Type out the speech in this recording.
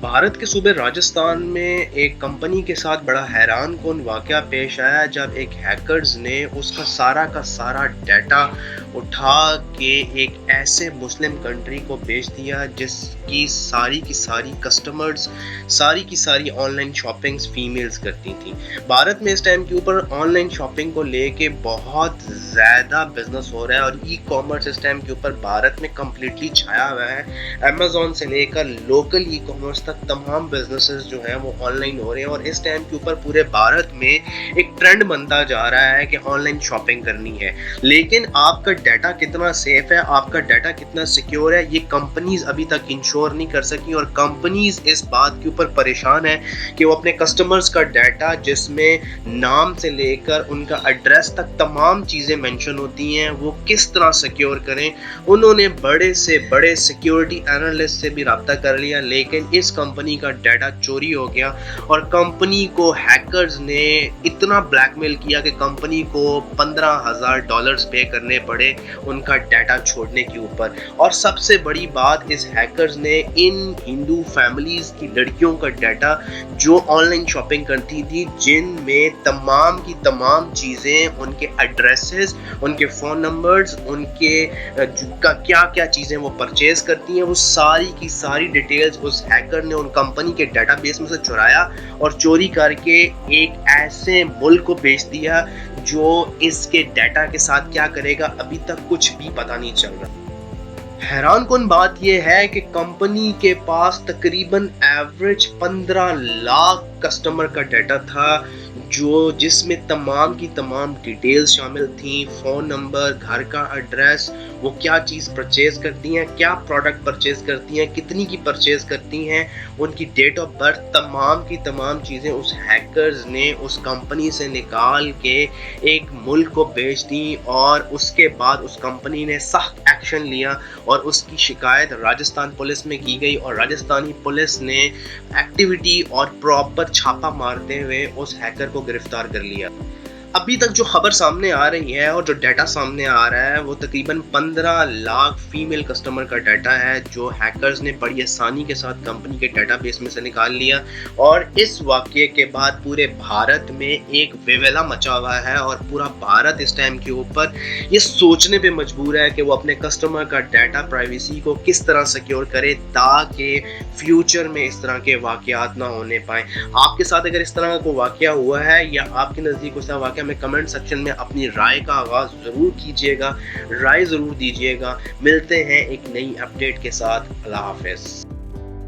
بھارت کے صوبے راجستھان میں ایک کمپنی کے ساتھ بڑا حیران کن واقعہ پیش آیا جب ایک ہیکرز نے اس کا سارا ڈیٹا اٹھا کے ایک ایسے مسلم کنٹری کو بیچ دیا جس کی ساری کسٹمرز کی ساری آن لائن شاپنگز فیمیلز کرتی تھیں۔ بھارت میں اس ٹائم کے اوپر آن لائن شاپنگ کو لے کے بہت زیادہ بزنس ہو رہا ہے اور ای کامرس اس ٹائم کے اوپر بھارت میں کمپلیٹلی چھایا ہوا ہے۔ امیزون سے لے کر لوکل ای کامرس تک تمام بزنسز جو ہیں وہ آن لائن ہو رہے ہیں اور اس ٹائم کے اوپر پورے بھارت میں ایک ٹرینڈ بنتا جا رہا ہے کہ آن لائن شاپنگ کرنی ہے، لیکن آپ کا ڈیٹا کتنا سیف ہے، آپ کا ڈیٹا کتنا سیکیور ہے، یہ کمپنیز ابھی تک انشور نہیں کر سکی اور کمپنیز اس بات کے اوپر پریشان ہے کہ وہ اپنے کسٹمرز کا ڈیٹا جس میں نام سے لے کر ان کا ایڈریس تک تمام چیزیں مینشن ہوتی ہیں وہ کس طرح سیکیور کریں۔ انہوں نے بڑے سے بڑے سیکیورٹی اینالسٹ سے بھی رابطہ کر لیا، لیکن اس کمپنی کا ڈیٹا چوری ہو گیا اور کمپنی کو ہیکرز نے اتنا بلیک میل کیا کہ کمپنی کو $15,000 پے کرنے پڑے ان کا ڈیٹا چھوڑنے کے اوپر۔ اور سب سے بڑی بات، اس ہیکرز نے ان ہندو فیملیز کی لڑکیوں کا ڈیٹا جو آن لائن شاپنگ کرتی تھی، جن میں تمام کی تمام چیزیں، ان کے ایڈریسز، ان کے فون نمبرز، ان کے کیا کیا چیزیں وہ پرچیز کرتی ہیں، وہ ساری کی ساری ڈیٹیلز اس ہیکر نے ان کمپنی کے ڈیٹا بیس میں سے چرایا اور چوری کر کے ایک ایسے ملک کو بیچ دیا جو اس کے ڈیٹا کے ساتھ کیا کرے گا ابھی تک کچھ بھی پتہ نہیں چل رہا۔ حیران کن بات یہ ہے کہ کمپنی کے پاس تقریباً ایوریج 15 لاکھ کسٹمر کا ڈیٹا تھا جس میں تمام کی تمام ڈیٹیلز شامل تھیں، فون نمبر، گھر کا ایڈریس، وہ کیا چیز پرچیز کرتی ہیں، کیا پروڈکٹ پرچیز کرتی ہیں، کتنی کی پرچیز کرتی ہیں، ان کی ڈیٹ آف برتھ، تمام کی تمام چیزیں اس ہیکرز نے اس کمپنی سے نکال کے ایک ملک کو بیچ دیں اور اس کے بعد اس کمپنی نے سخت ایکشن لیا اور اس کی شکایت راجستھان پولیس میں کی گئی اور راجستھانی پولیس نے ایکٹیویٹی اور پراپر چھاپا مارتے ہوئے اس ہیکر کو گرفتار کر لیا۔ ابھی تک جو خبر سامنے آ رہی ہے اور جو ڈیٹا سامنے آ رہا ہے وہ تقریباً 15 لاکھ فیمیل کسٹمر کا ڈیٹا ہے جو ہیکرز نے بڑی آسانی کے ساتھ کمپنی کے ڈیٹا بیس میں سے نکال لیا اور اس واقعے کے بعد پورے بھارت میں ایک ویولا مچا ہوا ہے اور پورا بھارت اس ٹائم کے اوپر یہ سوچنے پہ مجبور ہے کہ وہ اپنے کسٹمر کا ڈیٹا پرائیویسی کو کس طرح سیکیور کرے تاکہ فیوچر میں اس طرح کے واقعات نہ ہونے پائیں۔ آپ کے ساتھ اگر اس طرح کا کوئی واقعہ ہوا ہے یا آپ کے نزدیک اس طرح واقعہ میں کمنٹ سیکشن میں اپنی رائے کا آغاز ضرور کیجیے گا، رائے ضرور دیجیے گا۔ ملتے ہیں ایک نئی اپڈیٹ کے ساتھ۔ اللہ حافظ۔